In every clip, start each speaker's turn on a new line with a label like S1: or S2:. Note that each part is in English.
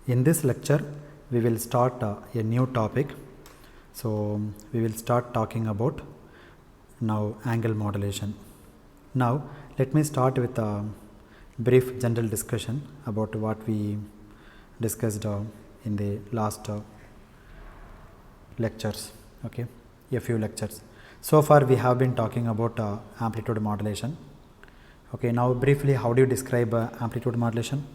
S1: In this lecture, we will start a new topic. So, we will start talking about now angle modulation. Now, let me start with a brief general discussion about what we discussed in the last lectures. Okay, a few lectures. So far, we have been talking about amplitude modulation. Okay, now briefly, how do you describe amplitude modulation?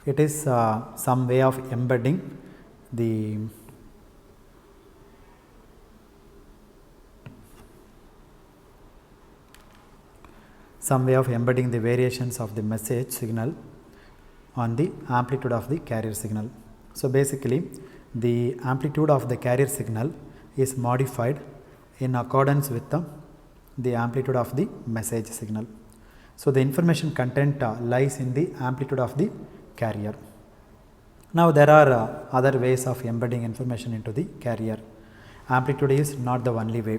S1: It is some way of embedding the variations of the message signal on the amplitude of the carrier signal. So basically, the amplitude of the carrier signal is modified in accordance with the amplitude of the message signal. So the information content lies in the amplitude of the carrier. Now there are other ways of embedding information into the carrier. Amplitude is not the only way,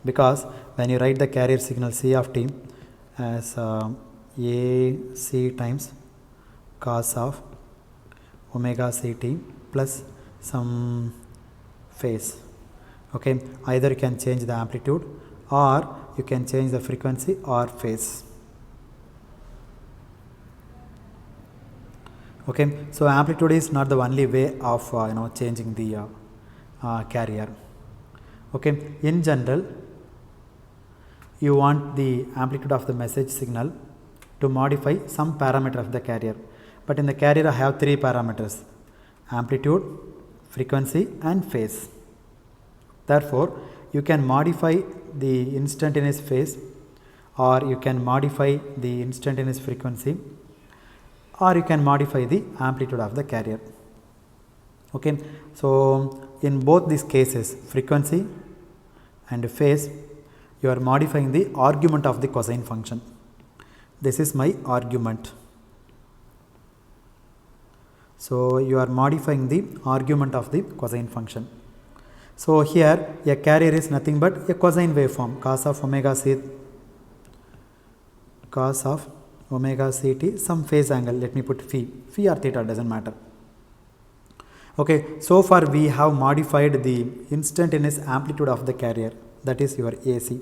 S1: because when you write the carrier signal C of t as AC times cos of omega ct plus some phase. Okay, either you can change the amplitude or you can change the frequency or phase. Okay, so amplitude is not the only way of changing the carrier. Okay, in general, you want the amplitude of the message signal to modify some parameter of the carrier, but in the carrier I have three parameters: amplitude, frequency and phase. Therefore, you can modify the instantaneous phase, or you can modify the instantaneous frequency, or you can modify the amplitude of the carrier. Okay, so in both these cases, frequency and phase, you are modifying the argument of the cosine function. This is my argument. So you are modifying the argument of the cosine function. So here a carrier is nothing but a cosine waveform, cos of omega ct, some phase angle, let me put phi or theta, doesn't matter. Okay, so far we have modified the instantaneous amplitude of the carrier, that is your AC.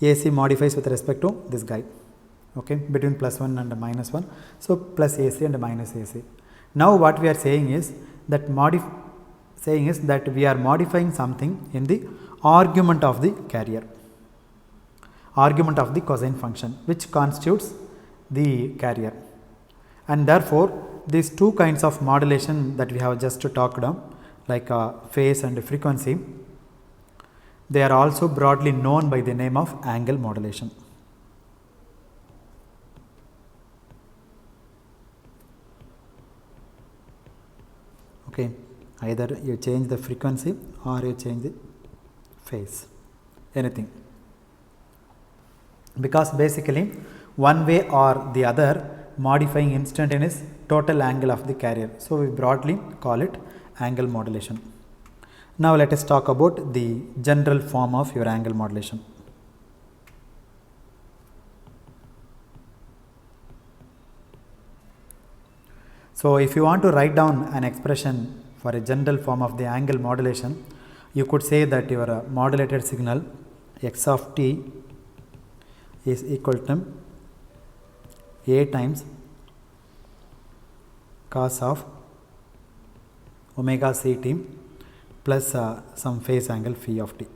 S1: AC modifies with respect to this guy, okay, between +1 and -1, so plus AC and minus AC. Now what we are saying is that we are modifying something in the argument of the carrier, argument of the cosine function, which constitutes the carrier, and therefore these two kinds of modulation that we have just talked on, like phase and frequency, they are also broadly known by the name of angle modulation. Okay, either you change the frequency or you change the phase, anything, because basically one way or the other modifying instantaneous total angle of the carrier. So we broadly call it angle modulation. Now let us talk about the general form of your angle modulation. So if you want to write down an expression for a general form of the angle modulation, you could say that your modulated signal x of t is equal to A times cos of omega ct plus some phase angle phi of t.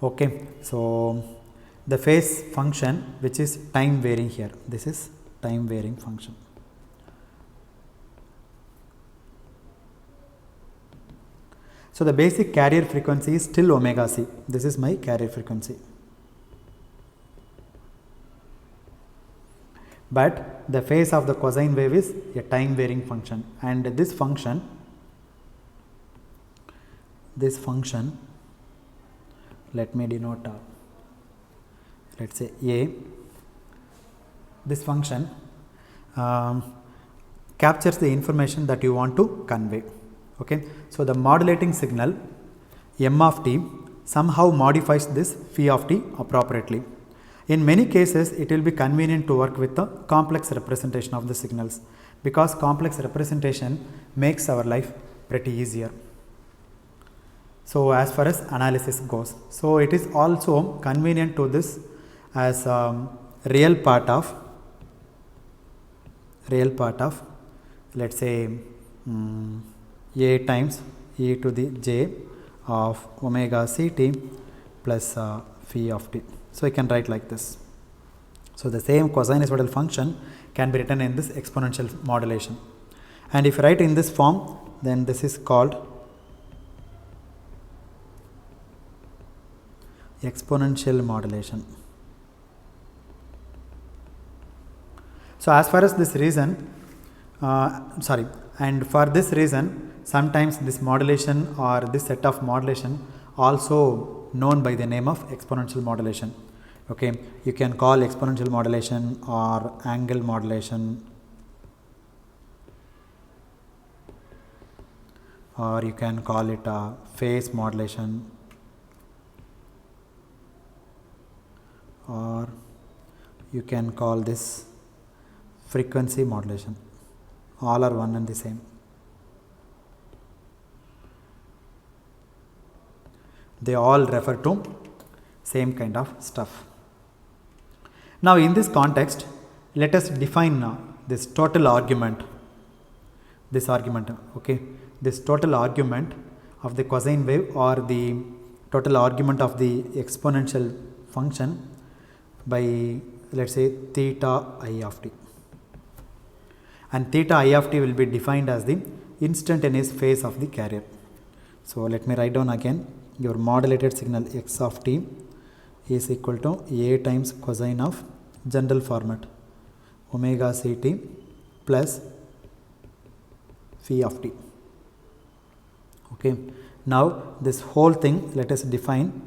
S1: Okay, so the phase function, which is time varying here, this is time varying function. So the basic carrier frequency is still omega c. This is my carrier frequency. But the phase of the cosine wave is a time varying function, and this function, let me denote, let's say A, this function captures the information that you want to convey. Okay, so the modulating signal m of t somehow modifies this phi of t appropriately. In many cases, it will be convenient to work with the complex representation of the signals, because complex representation makes our life pretty easier. So as far as analysis goes, so it is also convenient to this as real part of let's say a times e to the j of omega ct plus phi of t. So I can write like this. So the same cosinusoidal function can be written in this exponential modulation, and if you write in this form, then this is called exponential modulation. So as far as this reason, and for this reason, sometimes this modulation or this set of modulation also known by the name of exponential modulation. Okay, you can call exponential modulation or angle modulation, or you can call it phase modulation, or you can call this frequency modulation. All are one and the same. They all refer to same kind of stuff. Now in this context, let us define this total argument. This argument, okay, this total argument of the cosine wave or the total argument of the exponential function by, let's say, theta I of t. And theta I of t will be defined as the instantaneous phase of the carrier. So let me write down again. Your modulated signal x of t is equal to a times cosine of general format omega ct plus phi of t. Okay, now this whole thing let us define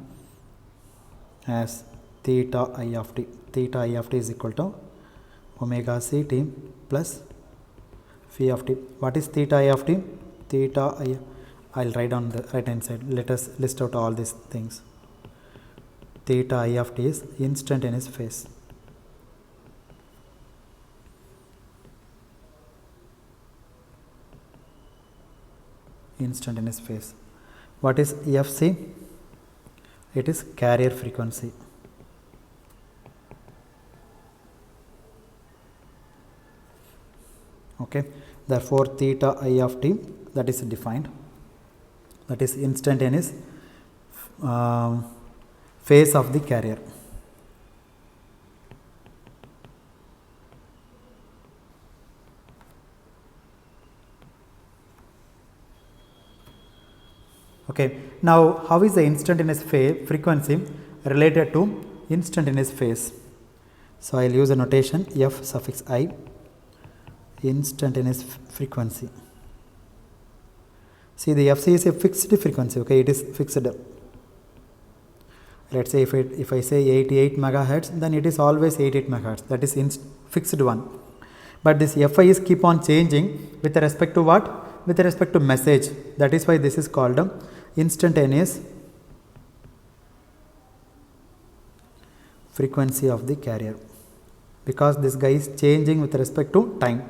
S1: as theta I of t. Theta I of t is equal to omega ct plus phi of t. What is theta I of t? Theta I, I'll write on the right hand side. Let us list out all these things. Theta I of t is instantaneous phase. Instantaneous phase. What is FC? It is carrier frequency. Okay, therefore theta I of t, that is defined, that is instantaneous phase of the carrier. Okay, now how is the instantaneous frequency related to instantaneous phase? So I will use a notation f suffix I, instantaneous frequency. See, the FC is a fixed frequency, okay, it is fixed. Let's say if I say 88 megahertz, then it is always 88 megahertz, that is fixed one. But this Fi is keep on changing with respect to what? With respect to message. That is why this is called instantaneous frequency of the carrier, because this guy is changing with respect to time.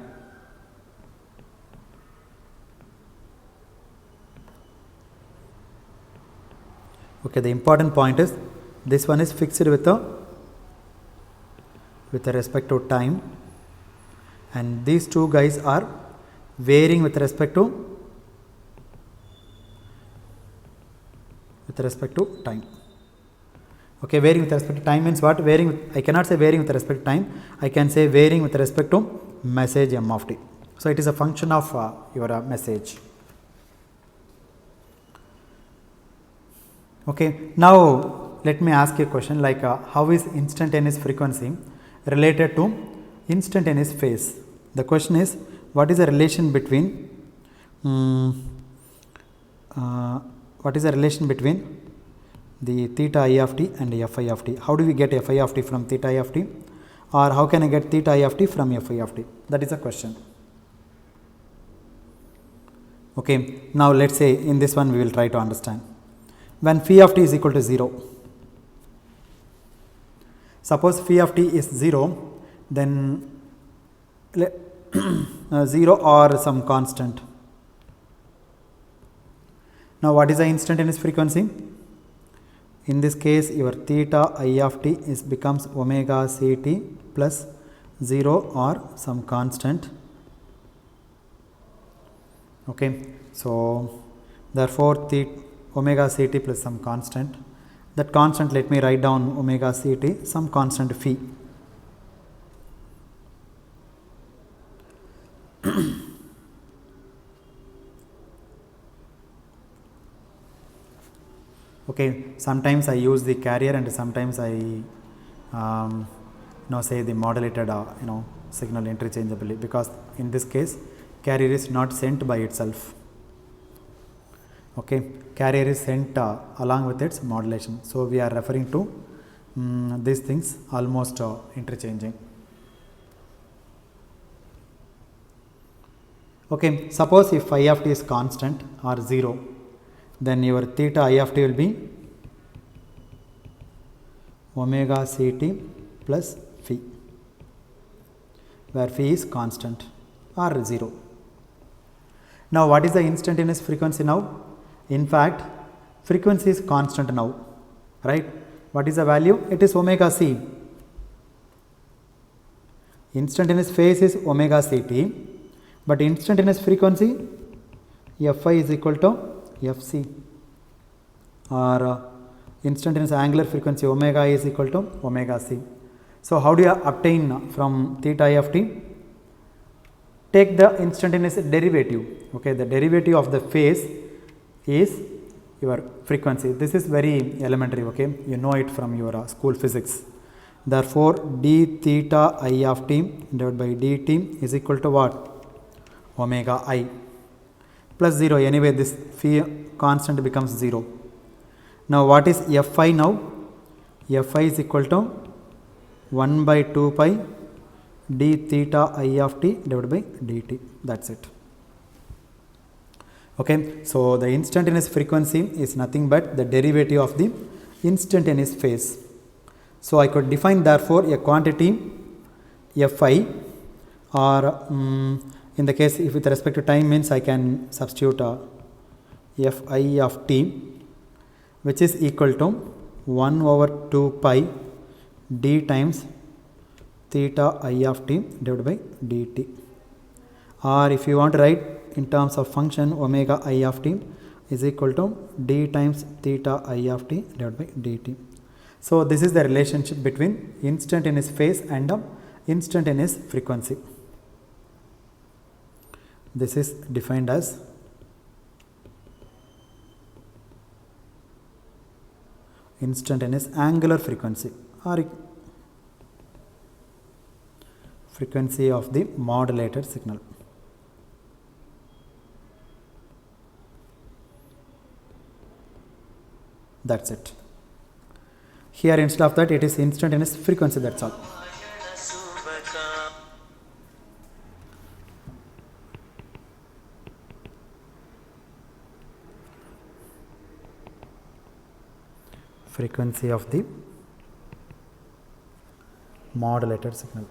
S1: Okay, the important point is this one is fixed with respect to time, and these two guys are varying with respect to time. Okay, varying with respect to time means what? Varying with, I cannot say varying with respect to time, I can say varying with respect to message m of t. So it is a function of your message. Okay, now let me ask you a question like how is instantaneous frequency related to instantaneous phase? The question is, what is the relation between the theta I of t and Fi of t? How do we get Fi of t from theta I of t, or how can I get theta I of t from Fi of t? That is the question. Okay, now let's say in this one we will try to understand. when phi of t is equal to 0. Suppose phi of t is 0, then 0 or some constant. Now what is the instantaneous frequency? In this case your theta I of t is becomes omega ct plus 0 or some constant. Okay, so therefore omega ct plus some constant. That constant, let me write down omega ct, some constant phi. Okay, sometimes I use the carrier and sometimes I say the modulated signal interchangeably, because in this case carrier is not sent by itself. Okay, carrier is sent along with its modulation. So we are referring to these things almost interchanging. Okay, suppose if phi of t is constant or 0, then your theta I of t will be omega ct plus phi, where phi is constant or 0. Now what is the instantaneous frequency now? In fact, frequency is constant now, right? What is the value? It is omega c. Instantaneous phase is omega ct, but instantaneous frequency Fi is equal to Fc, or instantaneous angular frequency omega is equal to omega c. So how do you obtain from theta I of t? Take the instantaneous derivative. Okay, the derivative of the phase is your frequency. This is very elementary. Okay, you know it from your school physics. Therefore d theta I of t divided by dt is equal to what? Omega I plus 0. Anyway, this phi constant becomes 0. Now what is Fi now? Fi is equal to 1 by 2 pi d theta I of t divided by dt. That's it. Okay, so the instantaneous frequency is nothing but the derivative of the instantaneous phase. So I could define therefore a quantity Fi, or in the case if with respect to time means I can substitute Fi of t, which is equal to 1 over 2 pi d times theta I of t divided by dt. Or if you want to write in terms of function, omega I of t is equal to d times theta I of t divided by dt. So this is the relationship between instantaneous phase and instantaneous frequency. This is defined as instantaneous angular frequency, or frequency of the modulated signal. That's it. Here instead of that it is instantaneous frequency, that's all. Frequency of the modulated signal.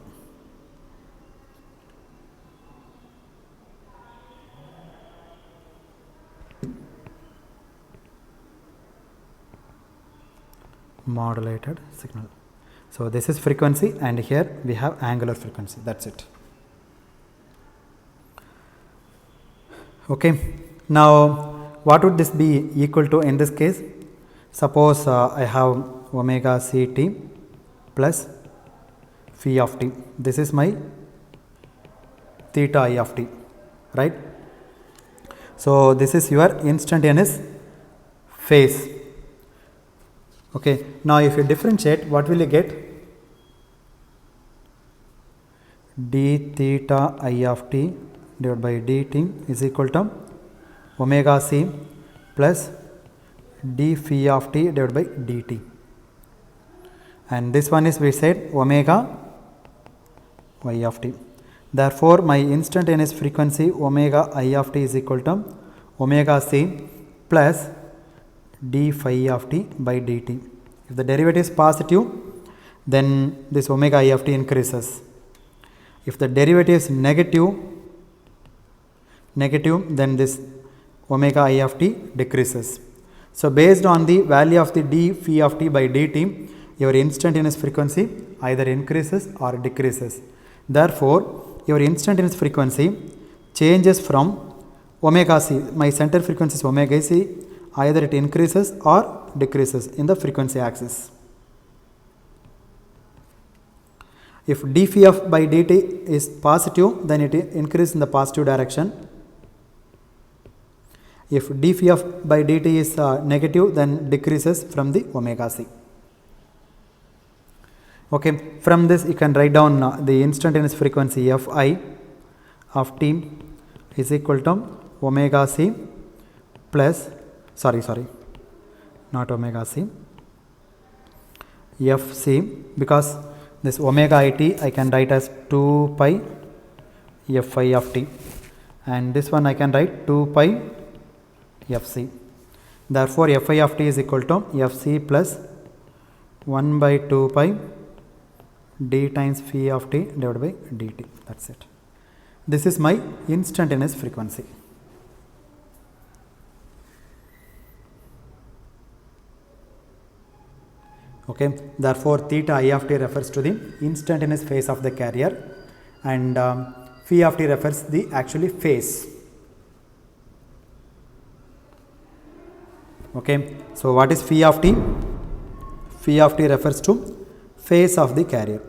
S1: Modulated signal. So this is frequency, and here we have angular frequency. That's it. Okay. Now what would this be equal to in this case? Suppose I have omega ct plus phi of t. This is my theta I of t, right? So this is your instantaneous phase. Okay, now if you differentiate, what will you get? D theta I of t divided by dt is equal to omega c plus d phi of t divided by dt, and this one is, we said, omega y of t. Therefore my instantaneous frequency omega I of t is equal to omega c plus d phi of t by dt. If the derivative is positive, then this omega I of t increases. If the derivative is negative, then this omega I of t decreases. So based on the value of the d phi of t by dt, your instantaneous frequency either increases or decreases. Therefore, your instantaneous frequency changes from omega c. My center frequency is omega c. Either it increases or decreases in the frequency axis. If d phi of by dt is positive, then it increases in the positive direction. If d phi of by dt is negative, then decreases from the omega c. Okay, from this you can write down the instantaneous frequency fi of t is equal to omega c plus, not omega c, fc, because this omega it I can write as 2 pi fi of t, and this one I can write 2 pi fc. Therefore, fi of t is equal to fc plus 1 by 2 pi d times phi of t divided by dt. That's it. This is my instantaneous frequency. Okay. Therefore, theta I of t refers to the instantaneous phase of the carrier, and phi of t refers the actually phase. Okay. So, what is phi of t? Phi of t refers to phase of the carrier.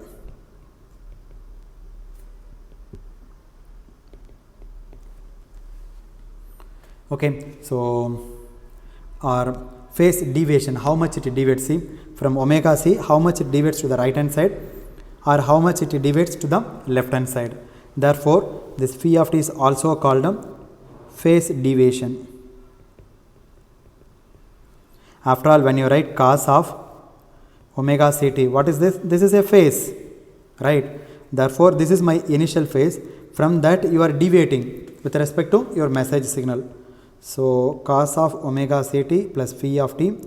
S1: Okay. So, our phase deviation, how much it deviates, see, from omega c, how much it deviates to the right hand side or how much it deviates to the left hand side. Therefore, this phi of t is also called phase deviation. After all, when you write cos of omega ct, what is this? This is a phase, right? Therefore, this is my initial phase. From that, you are deviating with respect to your message signal. So, cos of omega ct plus phi of t,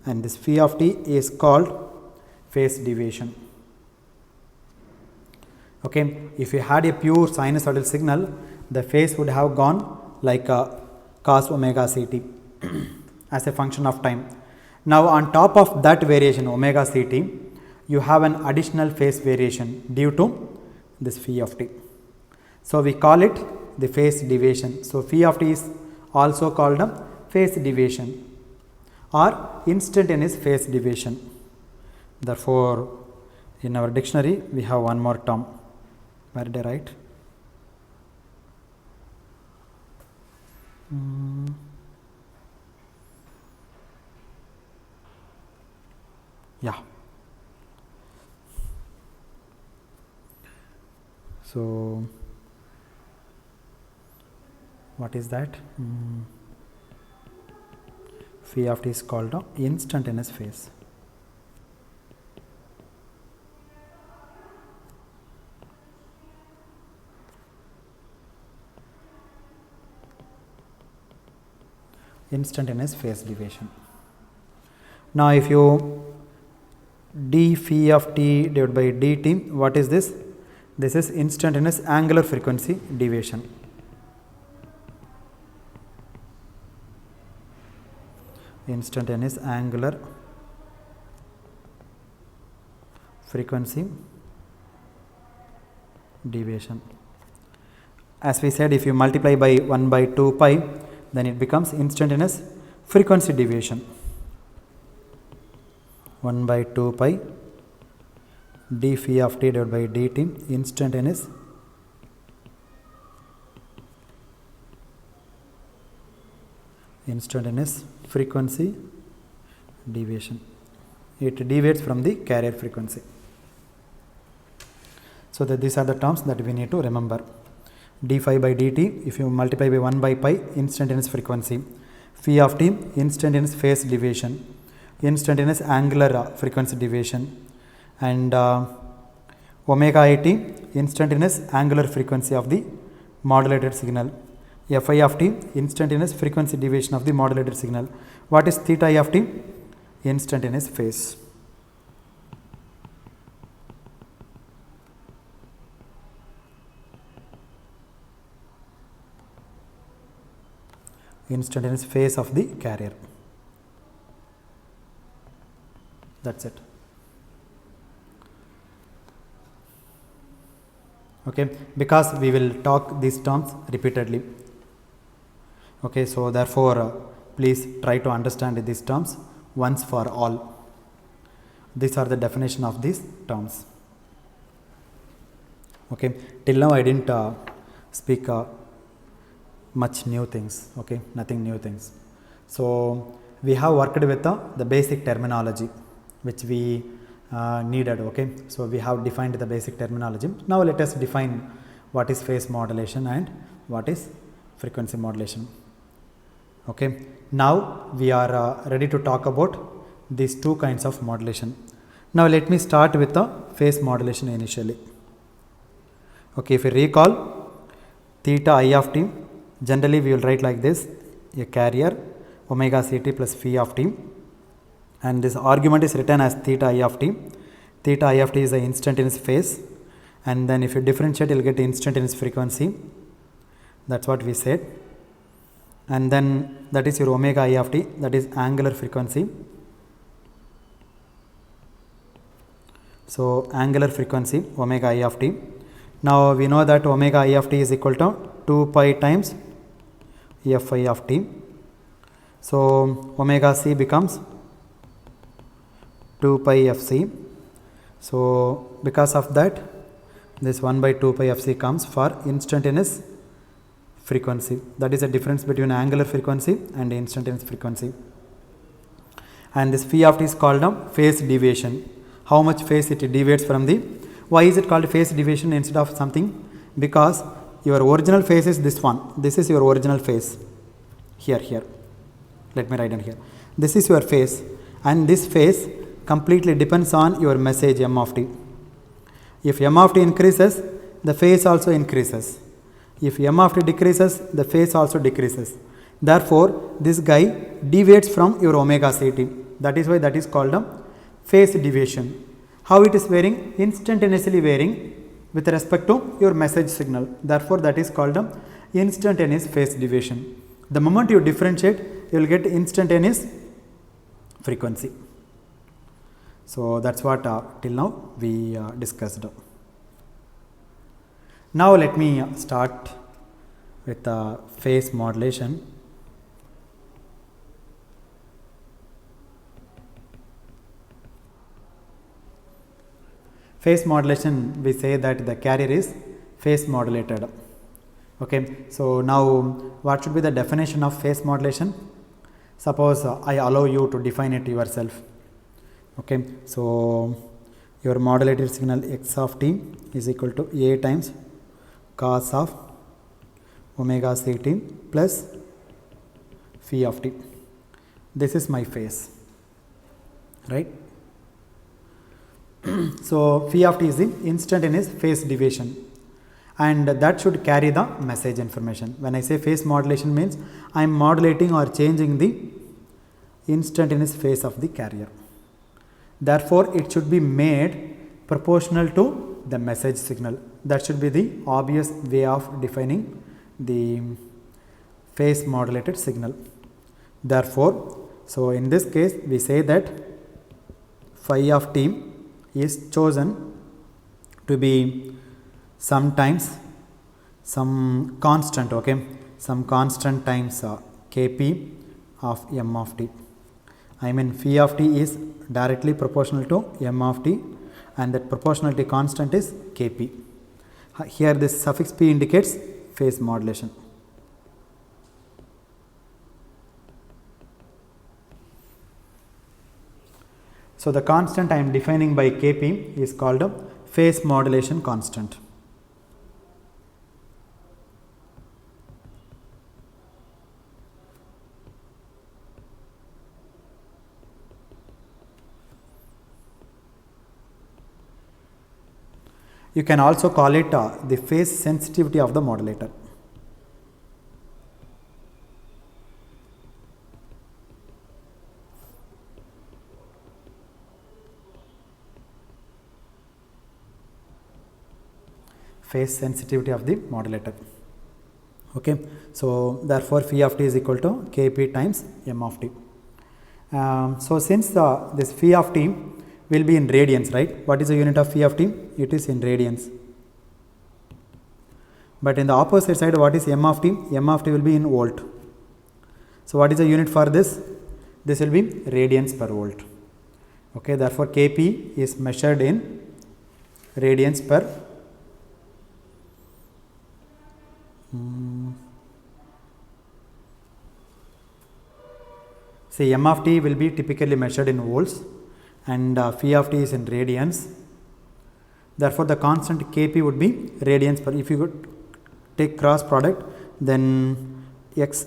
S1: and this phi of t is called phase deviation. Okay. If you had a pure sinusoidal signal, the phase would have gone like cos omega ct as a function of time. Now, on top of that variation omega ct, you have an additional phase variation due to this phi of t. So, we call it the phase deviation. So, phi of t is also called a phase deviation or instantaneous phase deviation. Therefore, in our dictionary we have one more term. Where did I write? Yeah. So, what is that? Phi of t is called instantaneous phase. Instantaneous phase deviation. Now, if you d phi of t divided by dt, what is this? This is instantaneous angular frequency deviation. Instantaneous angular frequency deviation. As we said, if you multiply by 1 by 2 pi, then it becomes instantaneous frequency deviation. 1 by 2 pi d phi of t divided by dt, instantaneous frequency deviation. It deviates from the carrier frequency. So, these are the terms that we need to remember. d phi by dt, if you multiply by 1 by pi, instantaneous frequency. Phi of t, instantaneous phase deviation, instantaneous angular frequency deviation, and omega it, instantaneous angular frequency of the modulated signal. Fi of t, instantaneous frequency deviation of the modulated signal. What is theta I of t? Instantaneous phase. Instantaneous phase of the carrier. That's it. Okay, because we will talk these terms repeatedly. Okay, so therefore please try to understand these terms once for all. These are the definition of these terms. Okay, till now I didn't speak much new things. Okay, nothing new things. So we have worked with the basic terminology which we needed. Okay, so we have defined the basic terminology. Now let us define what is phase modulation and what is frequency modulation. Okay, now we are ready to talk about these two kinds of modulation. Now let me start with the phase modulation initially. Okay, if you recall, theta I of t, generally we will write like this: a carrier omega ct plus phi of t, and this argument is written as theta I of t. Theta I of t is the instantaneous phase, and then if you differentiate, you will get instantaneous frequency. That's what we said. And then that is your omega I of t, that is angular frequency. So angular frequency omega I of t. Now we know that omega I of t is equal to 2 pi times Fi of t. So omega c becomes 2 pi fc. So because of that, this 1 by 2 pi fc comes for instantaneous frequency. That is the difference between angular frequency and instantaneous frequency. And this phi of t is called phase deviation. How much phase it deviates from the. Why is it called phase deviation instead of something? Because your original phase is this one. This is your original phase. Here. Let me write down here. This is your phase, and this phase completely depends on your message m of t. If m of t increases, the phase also increases. If m of t decreases, the phase also decreases. Therefore, this guy deviates from your omega ct. That is why that is called phase deviation. How it is varying? Instantaneously varying with respect to your message signal. Therefore, that is called instantaneous phase deviation. The moment you differentiate, you will get instantaneous frequency. So that's what till now we discussed. Now let me start with phase modulation. Phase modulation, we say that the carrier is phase modulated. Okay, so now what should be the definition of phase modulation? Suppose I allow you to define it yourself. Okay, so your modulated signal x of t is equal to a times cos of omega ct plus phi of t. This is my phase, right? So phi of t is the instantaneous phase deviation, and that should carry the message information. When I say phase modulation, means I am modulating or changing the instantaneous phase of the carrier. Therefore, it should be made proportional to the message signal. That should be the obvious way of defining the phase modulated signal. Therefore, so in this case we say that phi of t is chosen to be sometimes some constant, okay, some constant times kp of m of t. I mean phi of t is directly proportional to m of t, and that proportionality constant is kp. Here this suffix p indicates phase modulation. So the constant I am defining by kp is called a phase modulation constant. You can also call it the phase sensitivity of the modulator. phase sensitivity of the modulator. Okay, so therefore phi of t is equal to kp times m of t. So since this phi of t will be in radians, right? What is the unit of phi of t? It is in radians. But in the opposite side, what is m of t? M of t will be in volt. So what is the unit for this? This will be radians per volt. Okay, therefore kp is measured in radians per see, m of t will be typically measured in volts and phi of t is in radians. Therefore the constant kp would be radians per. If you could take cross product, then x,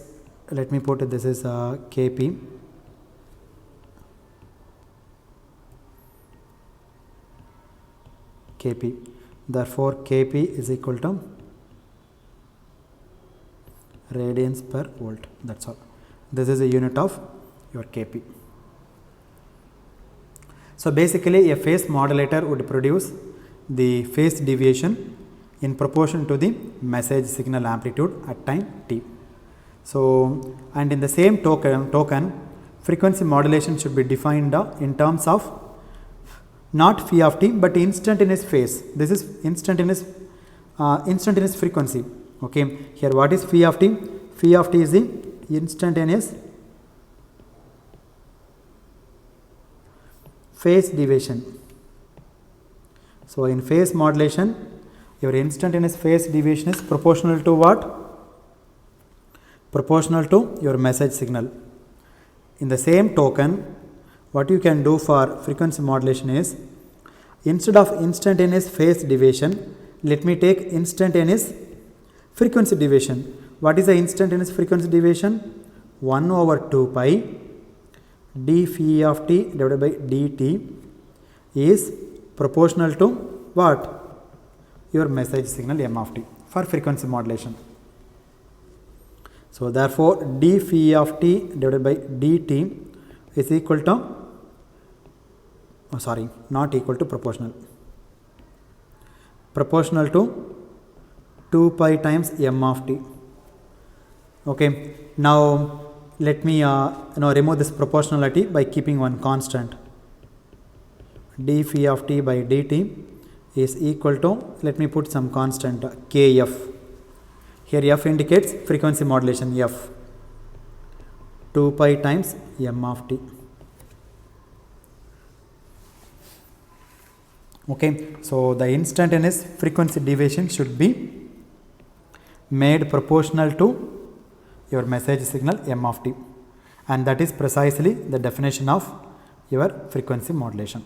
S1: let me put it, this is kp kp. Therefore kp is equal to radians per volt. That's all. This is a unit of your kp. So basically a phase modulator would produce the phase deviation in proportion to the message signal amplitude at time t. So and in the same token frequency modulation should be defined in terms of not phi of t but instantaneous phase. This is instantaneous frequency. Okay, here what is phi of t? Phi of t is the instantaneous phase deviation. So in phase modulation, your instantaneous phase deviation is proportional to what? Proportional to your message signal. In the same token, what you can do for frequency modulation is, instead of instantaneous phase deviation, let me take instantaneous frequency deviation. What is the instantaneous frequency deviation? 1 over 2 pi d phi of t divided by dt is proportional to what? Your message signal m of t for frequency modulation. So therefore d phi of t divided by dt is equal to, not equal to, proportional to 2 pi times m of t. Okay, now let me remove this proportionality by keeping one constant. D phi of t by dt is equal to, let me put some constant kf. Here f indicates frequency modulation f, 2 pi times m of t. Okay, so the instantaneous frequency deviation should be made proportional to your message signal m of t, and that is precisely the definition of your frequency modulation.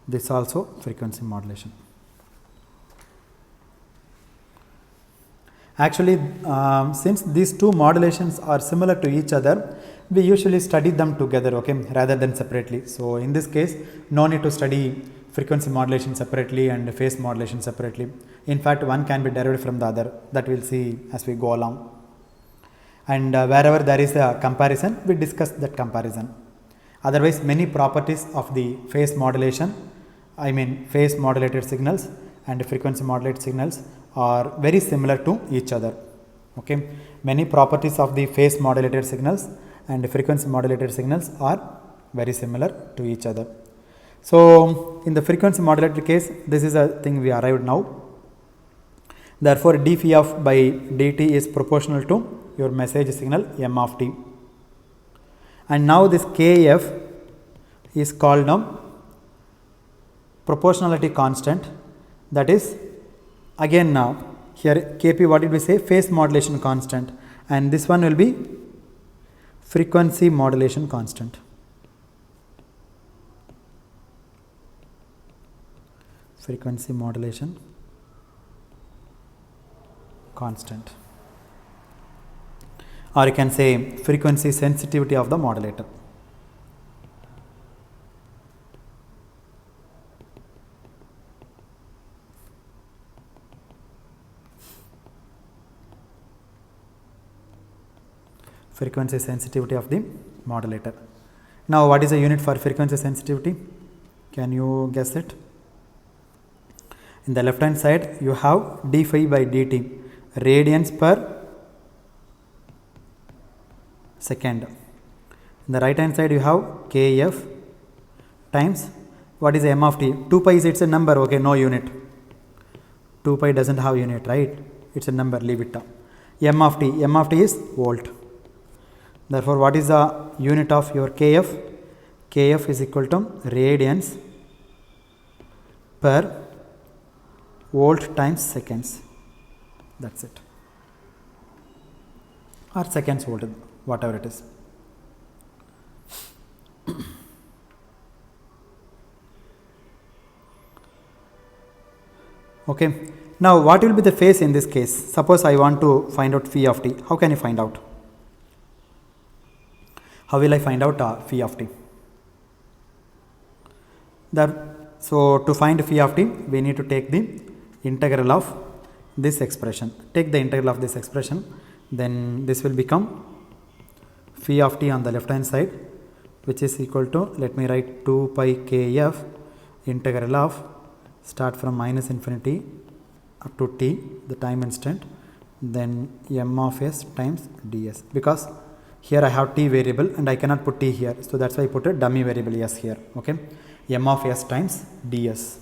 S1: This also frequency modulation. Actually, since these two modulations are similar to each other, we usually study them together, okay, rather than separately. So in this case, no need to study frequency modulation separately and phase modulation separately. In fact, one can be derived from the other. That we'll see as we go along. And wherever there is a comparison, we discuss that comparison. Otherwise, many properties of the phase modulation, phase modulated signals and frequency modulated signals are very similar to each other. Okay, many properties of the phase modulated signals and frequency modulated signals are very similar to each other. So in the frequency modulated case, this is a thing we arrived now. Therefore d phi of by dt is proportional to your message signal m of t, and now this kf is called now proportionality constant. That is, again now here kp, what did we say? Phase modulation constant, and this one will be frequency modulation constant. Frequency modulation constant, or you can say frequency sensitivity of the modulator. Frequency sensitivity of the modulator. Now what is the unit for frequency sensitivity? Can you guess it? In the left hand side you have d phi by dt, radians per second. In the right hand side you have kf times what is the m of t? 2 pi is it's a number, okay, no unit. 2 pi doesn't have unit, right? It's a number, leave it. M of t is volt. Therefore what is the unit of your kf? Kf is equal to radians per volt times seconds. That's it. Or seconds volt, whatever it is. Okay. Now what will be the phase in this case? Suppose I want to find out phi of t. How can you find out? How will I find out phi of t? So to find phi of t, we need to take the integral of this expression. Take the integral of this expression, then this will become phi of t on the left hand side, which is equal to, let me write 2 pi kf integral of start from minus infinity up to t, the time instant, then m of s times ds, because here I have t variable and I cannot put t here, so that's why I put a dummy variable s here. Okay, m of s times ds.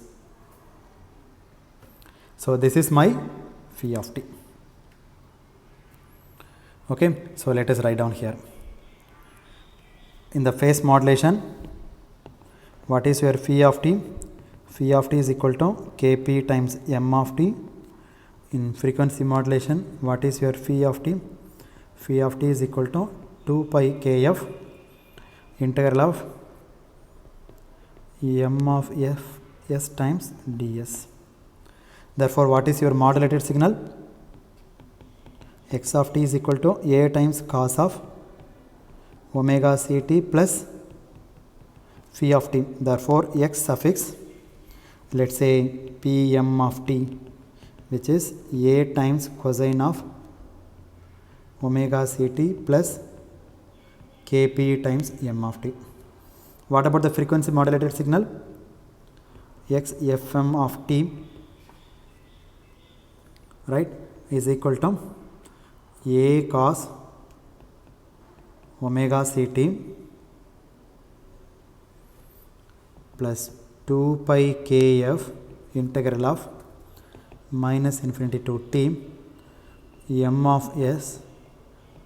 S1: So this is my phi of t. Okay, so let us write down here. In the phase modulation, what is your phi of t? Phi of t is equal to kp times m of t. In frequency modulation, what is your phi of t? Phi of t is equal to 2 pi kf integral of m of f s times ds. Therefore, what is your modulated signal? X of t is equal to a times cos of omega ct plus phi of t. Therefore, x suffix, let's say Pm of t, which is a times cosine of omega ct plus kp times m of t. What about the frequency modulated signal? X fm of t, right, is equal to a cos omega ct plus 2 pi kf integral of minus infinity to t m of s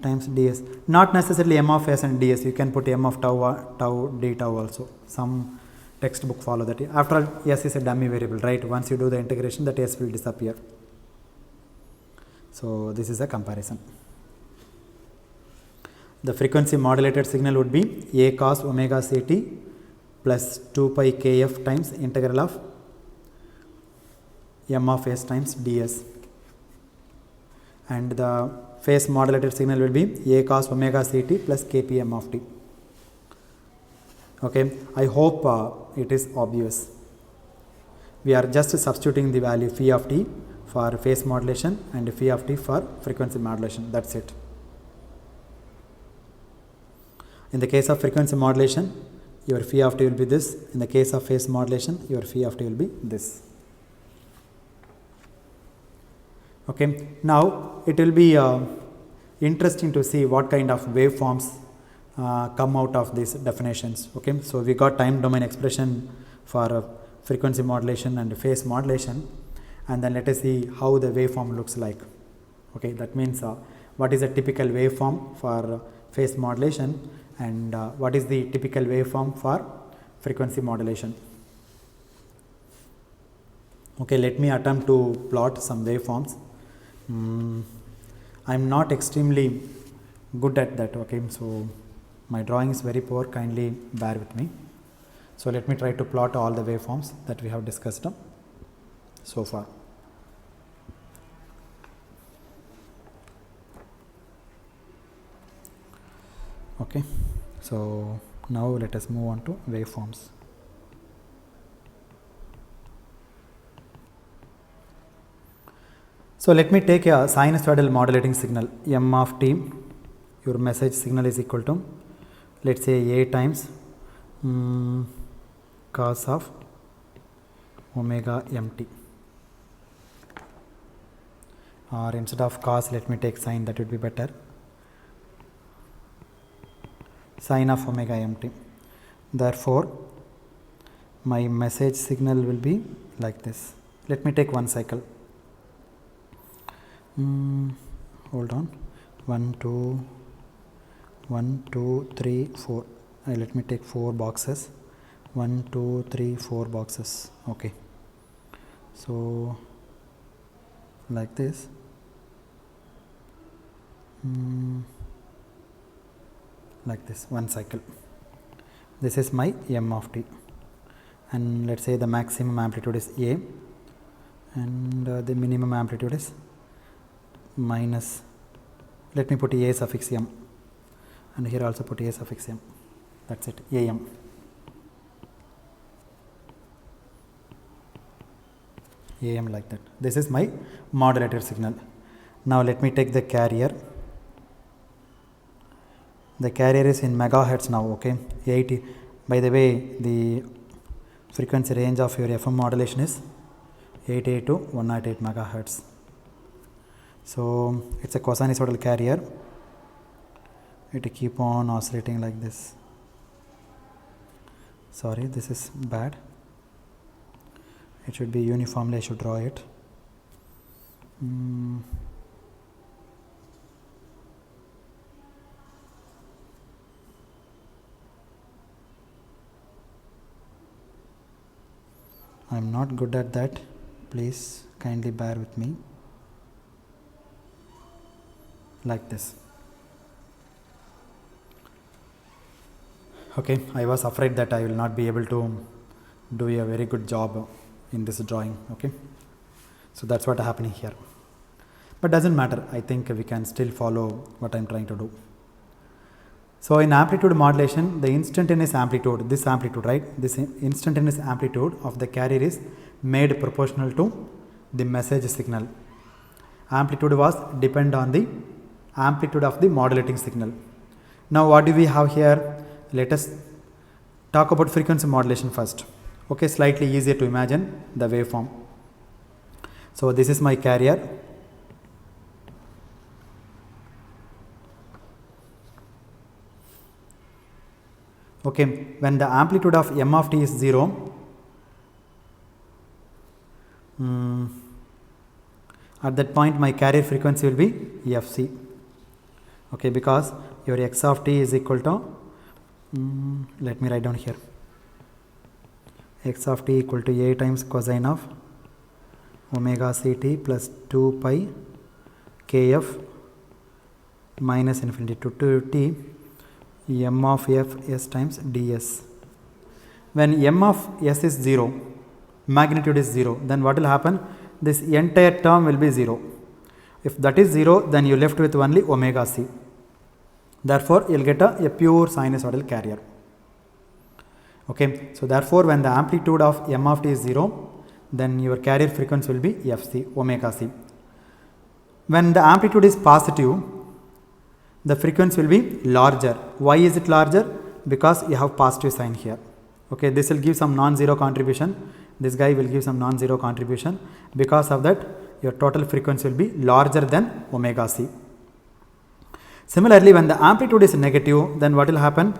S1: times ds. Not necessarily m of s and ds, you can put m of tau d tau also. Some textbook follow that. After all, s is a dummy variable, right? Once you do the integration, that s will disappear. So this is a comparison. The frequency modulated signal would be a cos omega ct plus 2 pi kf times integral of m of s times ds, and the phase modulated signal will be a cos omega ct plus kpm of t. Okay, I hope it is obvious. We are just substituting the value phi of t for phase modulation and phi of t for frequency modulation. That's it. In the case of frequency modulation, your phi of t will be this. In the case of phase modulation, your phi of t will be this. Okay, now it will be interesting to see what kind of waveforms come out of these definitions. Okay, so we got time domain expression for frequency modulation and phase modulation, and then let us see how the waveform looks like. Okay, that means what is a typical waveform for phase modulation and what is the typical waveform for frequency modulation. Okay, let me attempt to plot some waveforms. I am not extremely good at that. Okay, so my drawing is very poor, kindly bear with me. So let me try to plot all the waveforms that we have discussed so far. Okay, so now let us move on to waveforms. So let me take a sinusoidal modulating signal m of t. Your message signal is equal to, let's say, a times cos of omega mt, or instead of cos let me take sine, that would be better, sine of omega mt. Therefore my message signal will be like this. Let me take one cycle. Hold on, 1 2 1 2 3 4. Let me take 4 boxes, 1 2 3 4 boxes. Okay, so like this. Like this, one cycle. This is my m of t, and let's say the maximum amplitude is a, and the minimum amplitude is minus, let me put a suffix m, and here also put a suffix m. That's it, am. Am like that. This is my modulated signal. Now let me take the carrier. The carrier is in megahertz now, okay. 80. By the way, the frequency range of your FM modulation is 88 to 108 megahertz. So it's a cosinusoidal carrier. It will keep on oscillating like this. Sorry, this is bad. It should be uniformly, I should draw it. I am not good at that. Please kindly bear with me. Like this. Okay, I was afraid that I will not be able to do a very good job in this drawing. Okay, so that's what happening here, but doesn't matter. I think we can still follow what I'm trying to do. So in amplitude modulation, the instantaneous amplitude, this amplitude, right, this instantaneous amplitude of the carrier is made proportional to the message signal. Amplitude was depend on the amplitude of the modulating signal. Now what do we have here? Let us talk about frequency modulation first. Okay, slightly easier to imagine the waveform. So this is my carrier. Okay, when the amplitude of m of t is 0, at that point my carrier frequency will be fc. Okay, because your x of t is equal to, let me write down here, x of t equal to a times cosine of omega ct plus 2 pi kf minus infinity to t m of f s times ds. When m of s is 0, magnitude is 0, then what will happen? This entire term will be 0. If that is 0, then you left with only omega c. Therefore, you will get a pure sinusoidal carrier. Okay, so therefore, when the amplitude of m of t is 0, then your carrier frequency will be fc, omega c. When the amplitude is positive, the frequency will be larger. Why is it larger? Because you have positive sign here. Okay, this will give some non-zero contribution. This guy will give some non-zero contribution. Because of that, your total frequency will be larger than omega c. Similarly, when the amplitude is negative, then what will happen?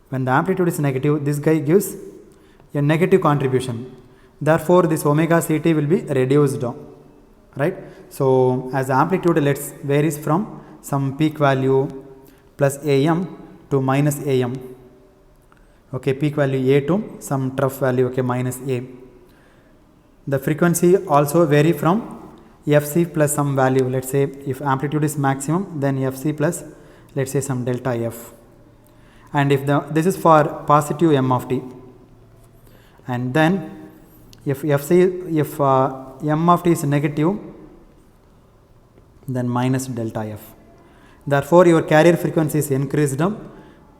S1: When the amplitude is negative, this guy gives a negative contribution. Therefore, this omega ct will be reduced, right? So, as the amplitude varies from some peak value plus am to minus am. Okay, peak value a to some trough value, okay, minus a. The frequency also vary from fc plus some value. Let's say if amplitude is maximum, then fc plus, let's say, some delta f. And if this is for positive m of t, and then if m of t is negative, then minus delta f. Therefore, your carrier frequency is increased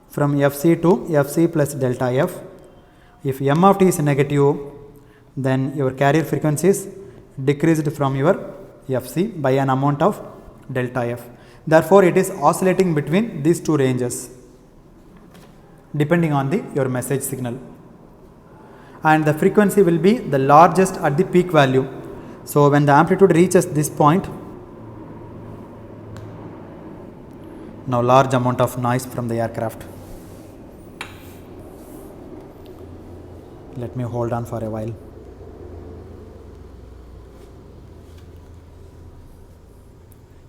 S1: from fc to fc plus delta f. If m of t is negative, then your carrier frequency is decreased from your fc by an amount of delta f. Therefore, it is oscillating between these two ranges. depending on your message signal, and the frequency will be the largest at the peak value. So when the amplitude reaches this point, now large amount of noise from the aircraft. Let me hold on for a while.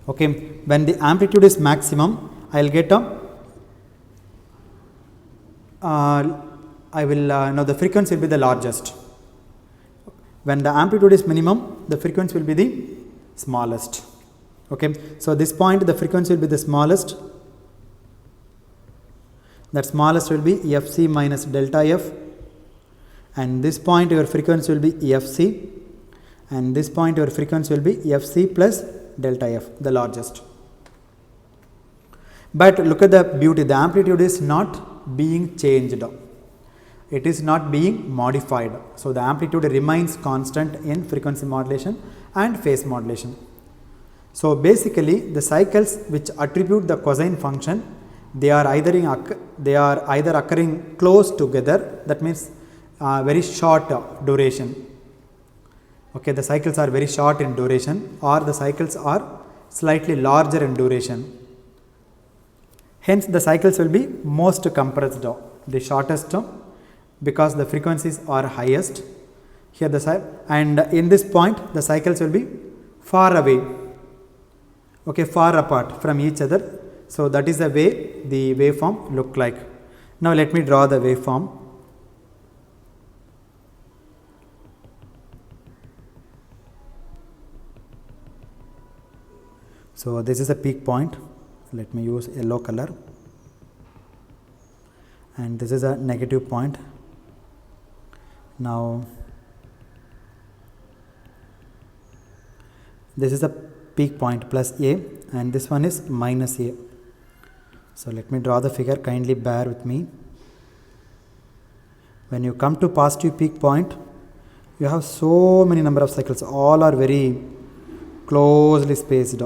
S1: Okay, when the amplitude is maximum, I will get a the frequency will be the largest. When the amplitude is minimum, the frequency will be the smallest. Okay, so this point the frequency will be the smallest. That smallest will be fc minus delta f, and this point your frequency will be fc, and this point your frequency will be fc plus delta f, the largest. But look at the beauty, the amplitude is not being changed, it is not being modified. So the amplitude remains constant in frequency modulation and phase modulation. So basically the cycles which attribute the cosine function, they are either occurring close together, that means very short duration. Okay, the cycles are very short in duration, or the cycles are slightly larger in duration. Hence the cycles will be most compressed, the shortest, because the frequencies are highest. Here and in this point the cycles will be far away, okay, far apart from each other. So that is the way the waveform look like. Now let me draw the waveform. So this is a peak point, let me use yellow color, and this is a negative point. Now this is a peak point plus a, and this one is minus a. So let me draw the figure, kindly bear with me. When you come to positive peak point, you have so many number of cycles, all are very closely spaced,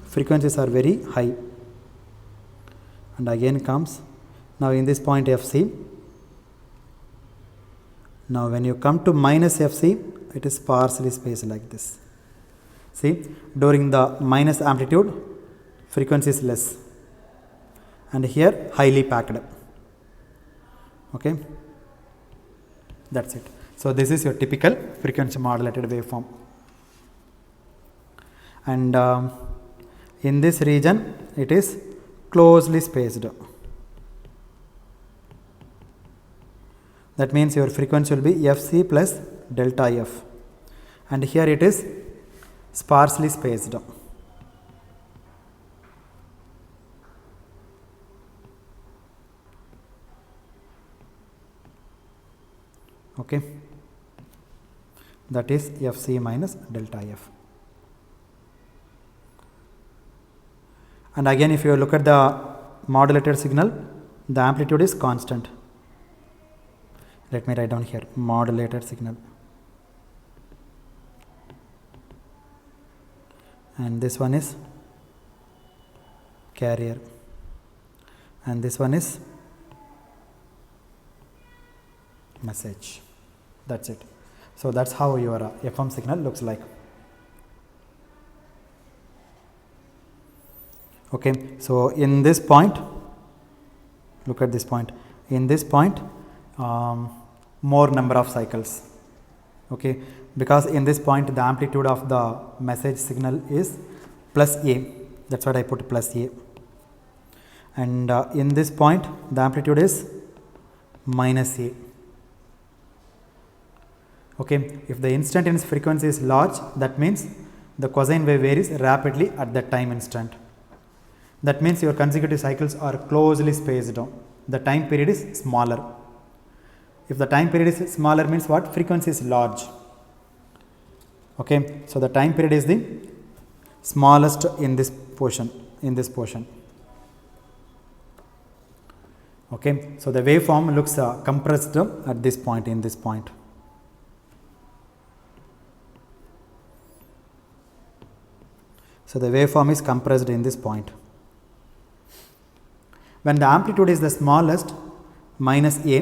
S1: frequencies are very high, and again comes now in this point fc. Now when you come to minus fc, it is sparsely spaced like this. See, during the minus amplitude, frequency is less, and here highly packed. Okay, that's it. So this is your typical frequency modulated waveform, and in this region it is closely spaced. That means your frequency will be fc plus delta f, and here it is sparsely spaced. Okay, that is fc minus delta f. And again, if you look at the modulated signal, the amplitude is constant. Let me write down here, modulated signal. And this one is carrier, and this one is message. That's it. So that's how your FM signal looks like. Okay, so in this point, look at this point. In this point, more number of cycles. Okay, because in this point the amplitude of the message signal is plus a, that's what I put plus a, and in this point the amplitude is minus a. Okay, if the instantaneous frequency is large, that means the cosine wave varies rapidly at that time instant. That means your consecutive cycles are closely spaced down. The time period is smaller. If the time period is smaller, means what? Frequency is large. Okay, so the time period is the smallest in this portion. Okay, so the waveform looks compressed at this point, in this point. So the waveform is compressed in this point. When the amplitude is the smallest, minus a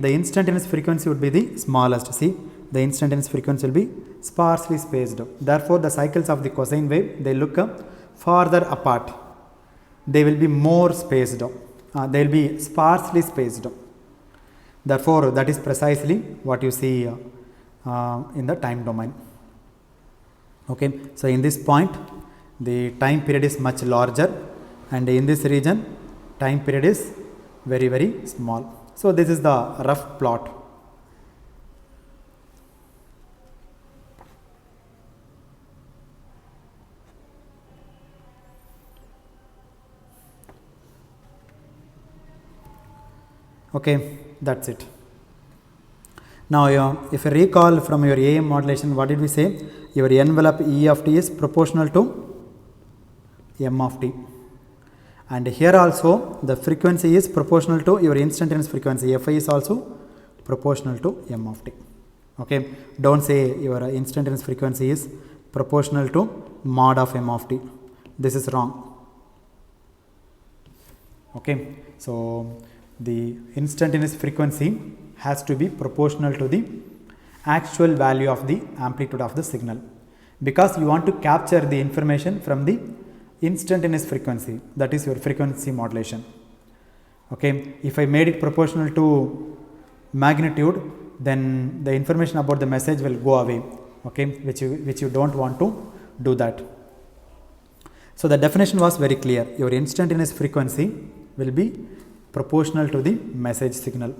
S1: the instantaneous frequency would be the smallest. See, the instantaneous frequency will be sparsely spaced. Therefore, the cycles of the cosine wave, they look farther apart. They will be more spaced. They will be sparsely spaced. Therefore, that is precisely what you see in the time domain. Okay, so in this point, the time period is much larger, and in this region, time period is very, very small. So this is the rough plot. Okay, that's it. Now, if you recall from your AM modulation, what did we say? Your envelope E of t is proportional to M of t. And here also the frequency is proportional to your instantaneous frequency. Fi is also proportional to M of t. Okay, don't say your instantaneous frequency is proportional to mod of M of t. This is wrong. Okay, so the instantaneous frequency has to be proportional to the actual value of the amplitude of the signal, because you want to capture the information from the instantaneous frequency, that is your frequency modulation. Okay, if I made it proportional to magnitude, then the information about the message will go away. Okay, which you don't want to do that. So the definition was very clear. Your instantaneous frequency will be proportional to the message signal.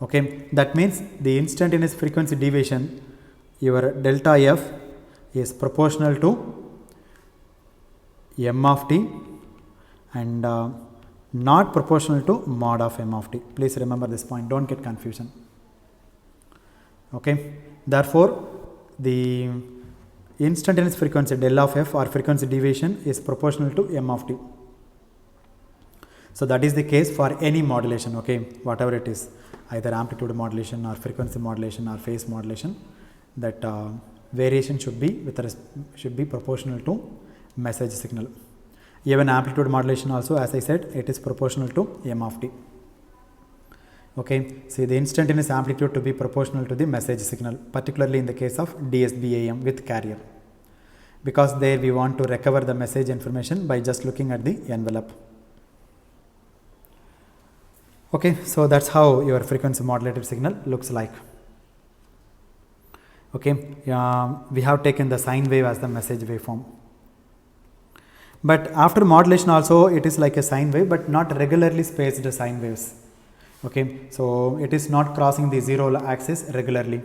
S1: Okay, that means the instantaneous frequency deviation, your delta f is proportional to M of t and not proportional to mod of M of t. Please remember this point, don't get confusion. Okay, therefore the instantaneous frequency del of f or frequency deviation is proportional to M of t. So that is the case for any modulation. Okay, whatever it is, either amplitude modulation or frequency modulation or phase modulation, that variation should be proportional to message signal. Even amplitude modulation also, as I said, it is proportional to M of t. Okay, see the instantaneous amplitude to be proportional to the message signal, particularly in the case of DSB-AM with carrier, because there we want to recover the message information by just looking at the envelope. Okay, so that's how your frequency modulated signal looks like. Okay, we have taken the sine wave as the message waveform. But after modulation also it is like a sine wave, but not regularly spaced sine waves. Okay, so it is not crossing the zero axis regularly.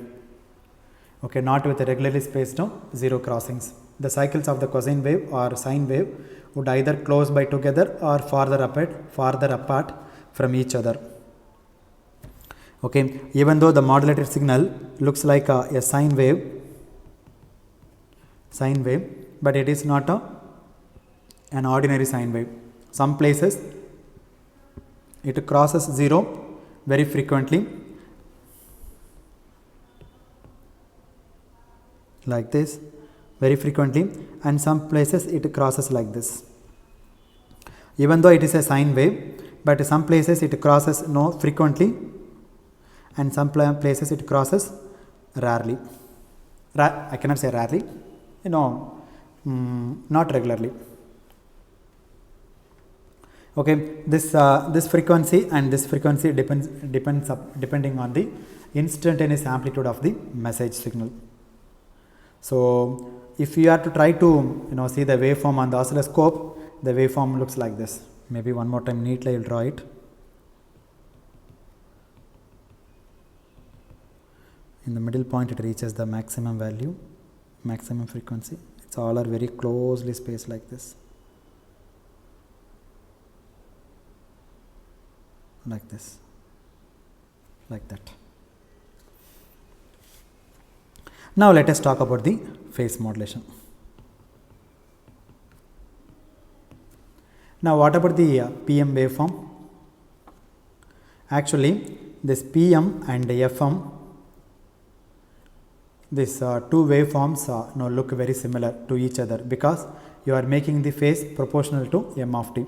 S1: Okay, not with a regularly spaced zero crossings. The cycles of the cosine wave or sine wave would either close by together or farther apart from each other. Okay, even though the modulated signal looks like a sine wave, but it is not an ordinary sine wave. Some places it crosses zero very frequently, like this, very frequently, and some places it crosses like this. Even though it is a sine wave, but some places it crosses frequently, and some places it crosses rarely. I cannot say rarely, not regularly. Okay, this frequency and this frequency depending on the instantaneous amplitude of the message signal. So if you are to try to see the waveform on the oscilloscope, the waveform looks like this. Maybe one more time neatly I will draw it. In the middle point it reaches the maximum value, maximum frequency. It's all are very closely spaced like this. Like this, like that. Now let us talk about the phase modulation. Now what about the PM waveform? Actually this PM and FM, these two waveforms look very similar to each other, because you are making the phase proportional to m of t.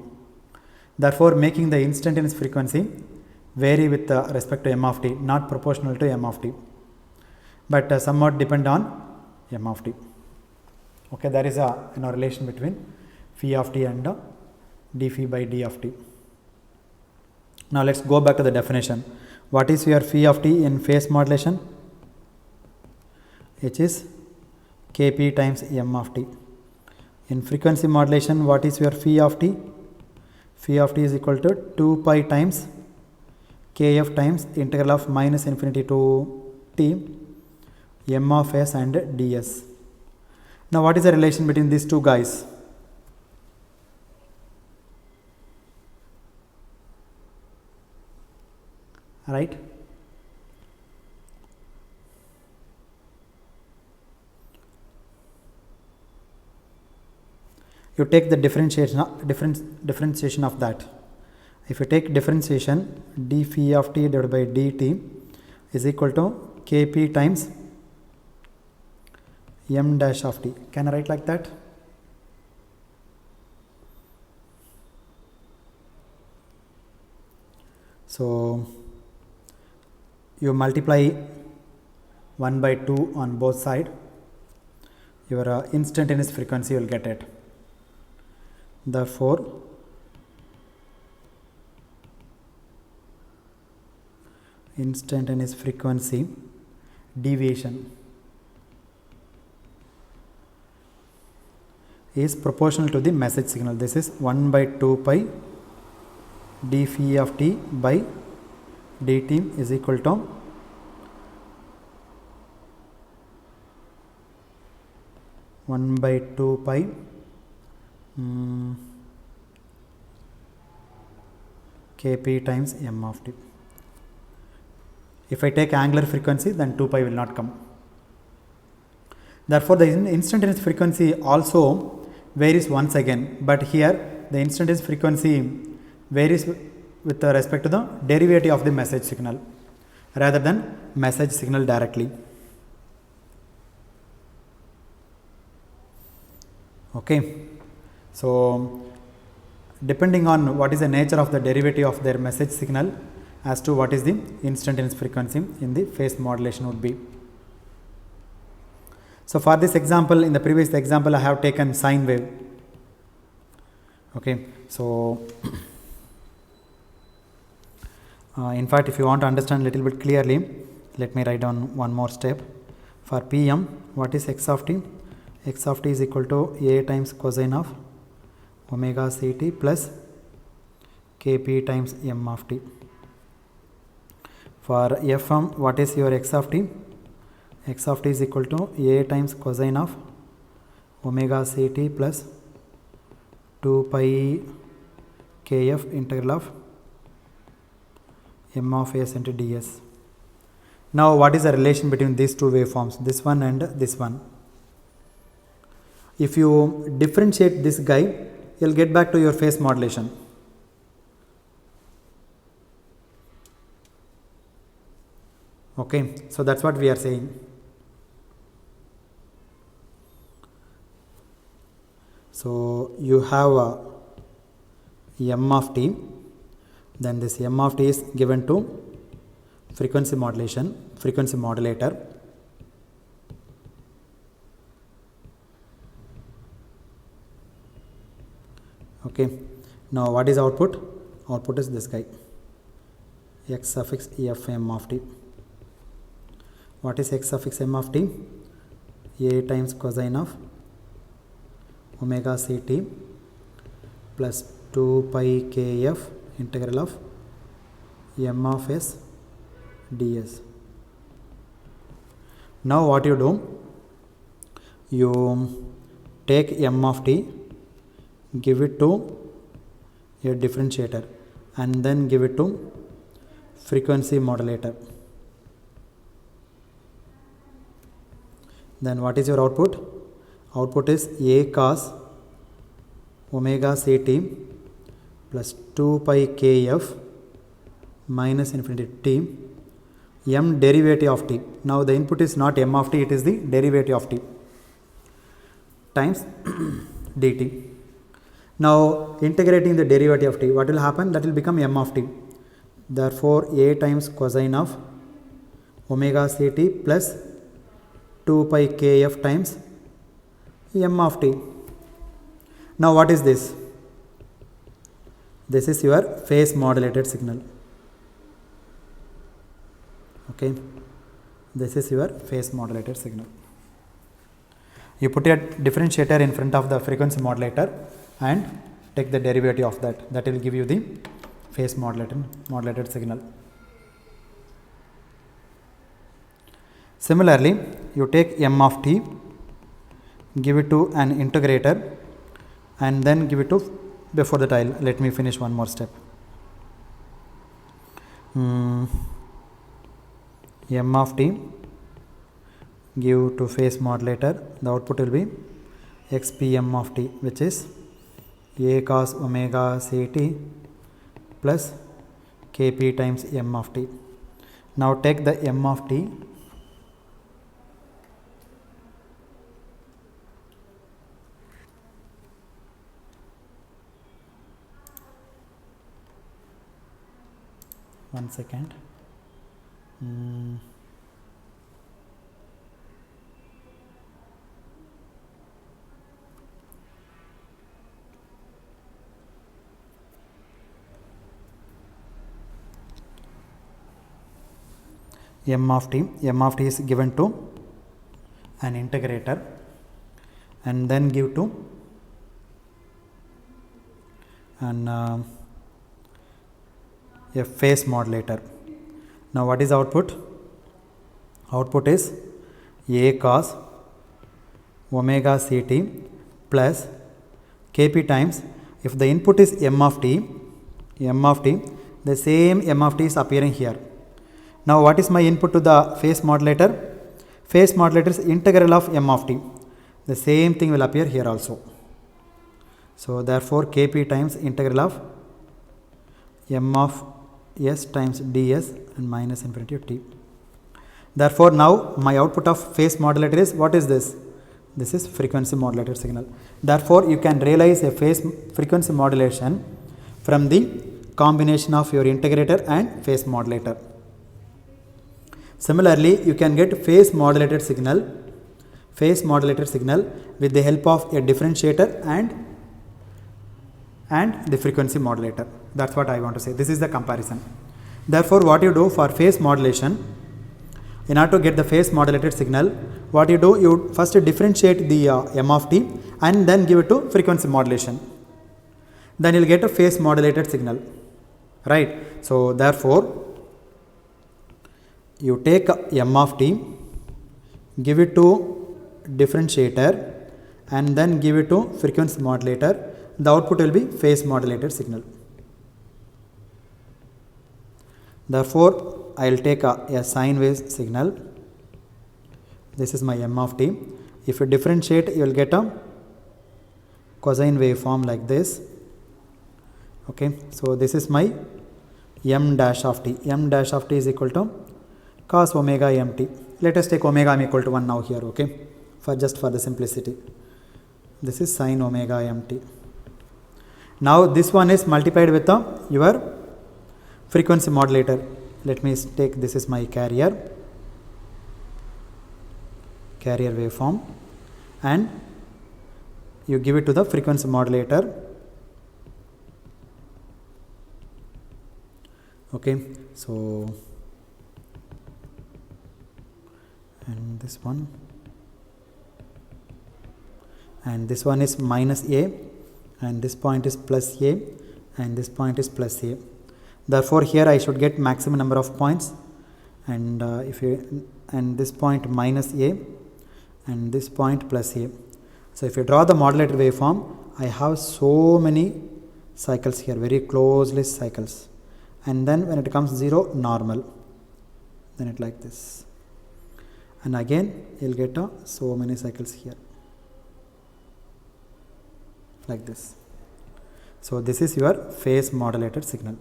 S1: Therefore, making the instantaneous frequency vary with respect to m of t, not proportional to m of t, but somewhat depend on m of t. Okay, there is a relation between phi of t and d phi by d of t. Now let's go back to the definition. What is your phi of t in phase modulation? Which is kp times m of t. In frequency modulation, what is your phi of t? Phi of t is equal to 2 pi times kf times integral of minus infinity to t m of s and ds. Now what is the relation between these two guys? Right? You take the differentiation of that. If you take differentiation, d phi of t divided by dt is equal to kp times m dash of t. Can I write like that? So you multiply 1 by 2 on both sides, your instantaneous frequency, you will get it. Therefore, instantaneous frequency deviation is proportional to the message signal. This is 1 by 2 pi d phi of t by dt is equal to one by 2 pi kp times m of t. If I take angular frequency, then 2 pi will not come. Therefore, the instantaneous frequency also varies once again, but here the instantaneous frequency varies with respect to the derivative of the message signal rather than message signal directly. Okay. So depending on what is the nature of the derivative of their message signal as to what is the instantaneous frequency in the phase modulation would be. So for this example, in the previous example, I have taken sine wave. Okay. So in fact, if you want to understand a little bit clearly, let me write down one more step. For Pm, what is x of t? X of t is equal to a times cosine of omega ct plus kp times m of t. For Fm, what is your x of t? X of t is equal to a times cosine of omega ct plus 2 pi kf integral of m of s into ds. Now what is the relation between these two waveforms, this one and this one? If you differentiate this guy, you will get back to your phase modulation. Okay, so that's what we are saying. So you have m of t, then this m of t is given to frequency modulation, frequency modulator. Okay, now what is output? Output is this guy, x suffix f m of t. What is x suffix m of t? A times cosine of omega ct plus 2 pi kf integral of m of s ds. Now what you do? You take m of t, give it to a differentiator and then give it to frequency modulator. Then what is your output? Output is a cos omega ct plus 2 pi kf minus infinity t m derivative of t. Now the input is not m of t, it is the derivative of t times dt. Now integrating the derivative of t, what will happen? That will become m of t. Therefore a times cosine of omega ct plus 2 pi kf times m of t. Now what is this? This is your phase modulated signal. Okay, this is your phase modulated signal. You put a differentiator in front of the frequency modulator and take the derivative of that. That will give you the phase modulated signal. Similarly, you take m of t, give it to an integrator, and then give it to, before that let me finish one more step. M of t, give to phase modulator, the output will be xpm of t, which is a cos omega ct plus kp times m of t. Now take the m of t, one second. M of t is given to an integrator and then give to a phase modulator. Now what is output? Output is a cos omega ct plus kp times, if the input is m of t, the same m of t is appearing here. Now what is my input to the phase modulator? Phase modulator is integral of m of t. The same thing will appear here also. So therefore kp times integral of m of s times ds and minus infinity of t. Therefore now my output of phase modulator is, what is this? This is frequency modulated signal. Therefore you can realize a phase frequency modulation from the combination of your integrator and phase modulator. Similarly, you can get phase modulated signal with the help of a differentiator and the frequency modulator. That's what I want to say. This is the comparison. Therefore, what you do for phase modulation, in order to get the phase modulated signal, what you do, you first differentiate the m of t and then give it to frequency modulation. Then you will get a phase modulated signal, right? So therefore, you take m of t, give it to differentiator and then give it to frequency modulator. The output will be phase modulated signal. Therefore, I will take a sine wave signal. This is my m of t. If you differentiate, you will get a cosine waveform like this. Okay, so this is my m dash of t. M dash of t is equal to cos omega mt. Let us take omega m equal to 1 now here, okay, for the simplicity. This is sin omega mt. Now this one is multiplied with your frequency modulator. Let me take, this is my carrier waveform, and you give it to the frequency modulator. Okay, so and this one is minus a, and this point is plus a, and this point is plus a. Therefore here I should get maximum number of points, and and this point minus a and this point plus a. So if you draw the modulated waveform, I have so many cycles here, very closely cycles, and then when it comes 0, normal, then it like this, and again you will get so many cycles here like this. So this is your phase modulated signal.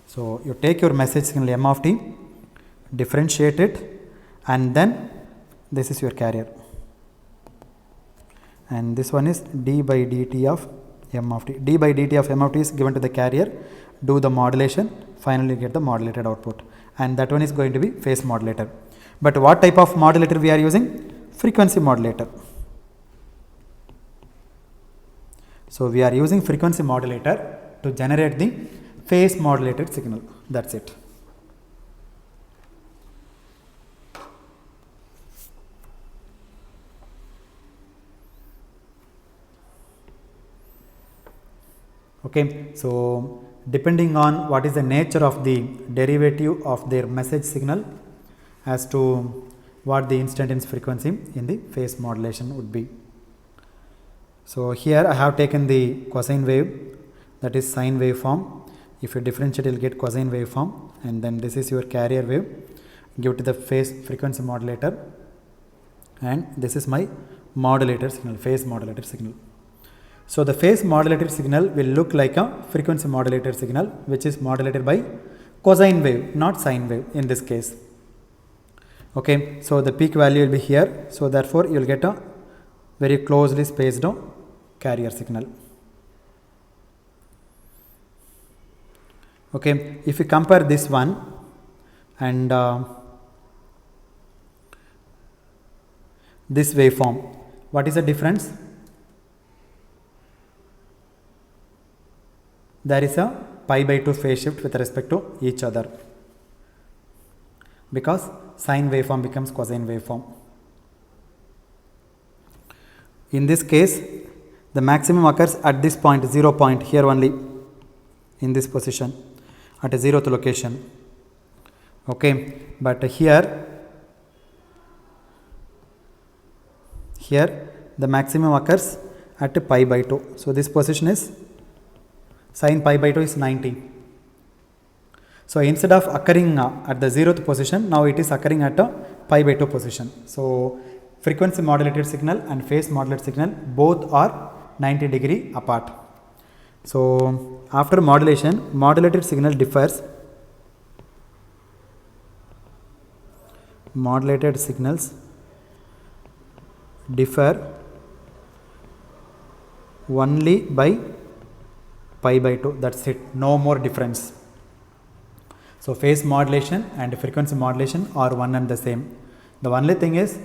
S1: So you take your message signal m of t, differentiate it, and then this is your carrier, and this one is d by dt of m of t. D by dt of m of t is given to the carrier, do the modulation, finally get the modulated output, and that one is going to be phase modulator. But what type of modulator we are using? Frequency modulator. So we are using frequency modulator to generate the phase modulated signal. That's it. Okay, so depending on what is the nature of the derivative of their message signal as to what the instantaneous frequency in the phase modulation would be. So here I have taken the cosine wave, that is sine waveform. If you differentiate, you will get cosine waveform, and then this is your carrier wave, give to the phase frequency modulator, and this is my modulator signal, phase modulator signal. So the phase modulated signal will look like a frequency modulated signal, which is modulated by cosine wave, not sine wave in this case. Okay, so the peak value will be here, so therefore you will get a very closely spaced carrier signal. Okay, if you compare this one and this waveform, what is the difference? There is a pi by 2 phase shift with respect to each other, because sine waveform becomes cosine waveform. In this case, the maximum occurs at this point, 0 point, here only, in this position, at a 0th location. Okay, but here the maximum occurs at pi by 2. So this position is sin pi by 2 is 90. So instead of occurring at the 0th position, now it is occurring at a pi by 2 position. So frequency modulated signal and phase modulated signal both are 90 degree apart. So after modulation, modulated signal differs. Modulated signals differ only by pi by 2, that's it, no more difference. So phase modulation and frequency modulation are one and the same. The only thing is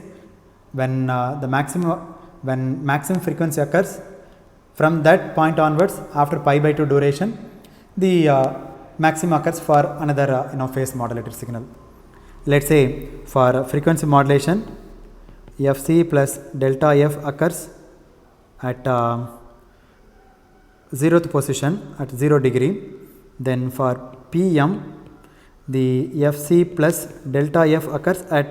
S1: when maximum frequency occurs, from that point onwards, after pi by 2 duration, the maximum occurs for another phase modulated signal. Let's say for frequency modulation, Fc plus delta F occurs at 0th position at 0 degree. Then for Pm, the Fc plus delta F occurs at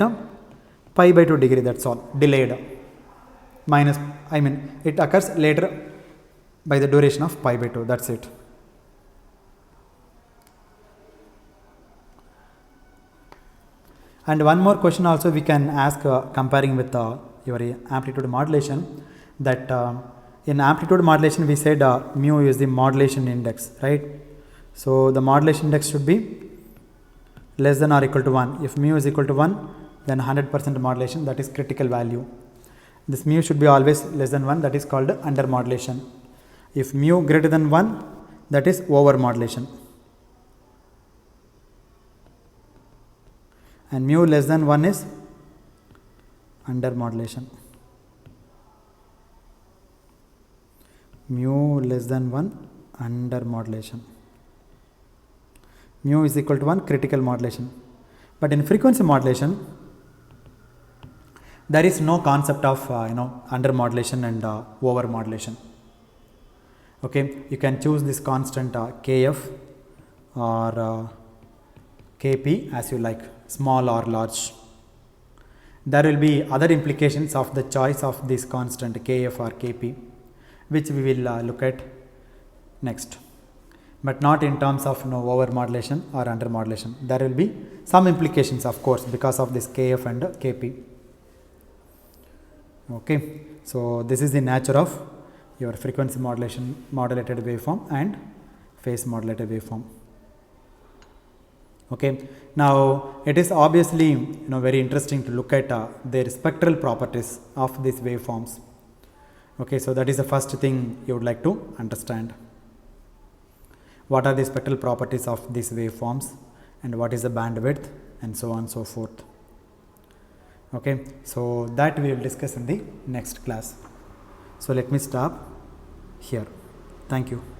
S1: pi by 2 degree, that's all, delayed, minus, it occurs later by the duration of pi by 2, that's it. And one more question also we can ask comparing with your amplitude modulation, that in amplitude modulation we said mu is the modulation index, right? So the modulation index should be less than or equal to 1. If mu is equal to 1, then 100% modulation, that is critical value. This mu should be always less than 1, that is called under modulation. If mu greater than 1, that is over modulation. And mu less than 1 is under modulation. Mu less than 1, under modulation. Mu is equal to 1, critical modulation. But in frequency modulation, there is no concept of under modulation and over modulation. Okay, you can choose this constant kf or kp as you like, small or large. There will be other implications of the choice of this constant kf or kp, which we will look at next, but not in terms of over modulation or under modulation. There will be some implications, of course, because of this kf and kp. Okay, so this is the nature of your frequency modulated waveform and phase modulated waveform. Okay, now it is obviously very interesting to look at their spectral properties of these waveforms. Okay, so that is the first thing you would like to understand. What are the spectral properties of these waveforms and what is the bandwidth and so on and so forth. Okay, so that we will discuss in the next class. So let me stop here. Thank you.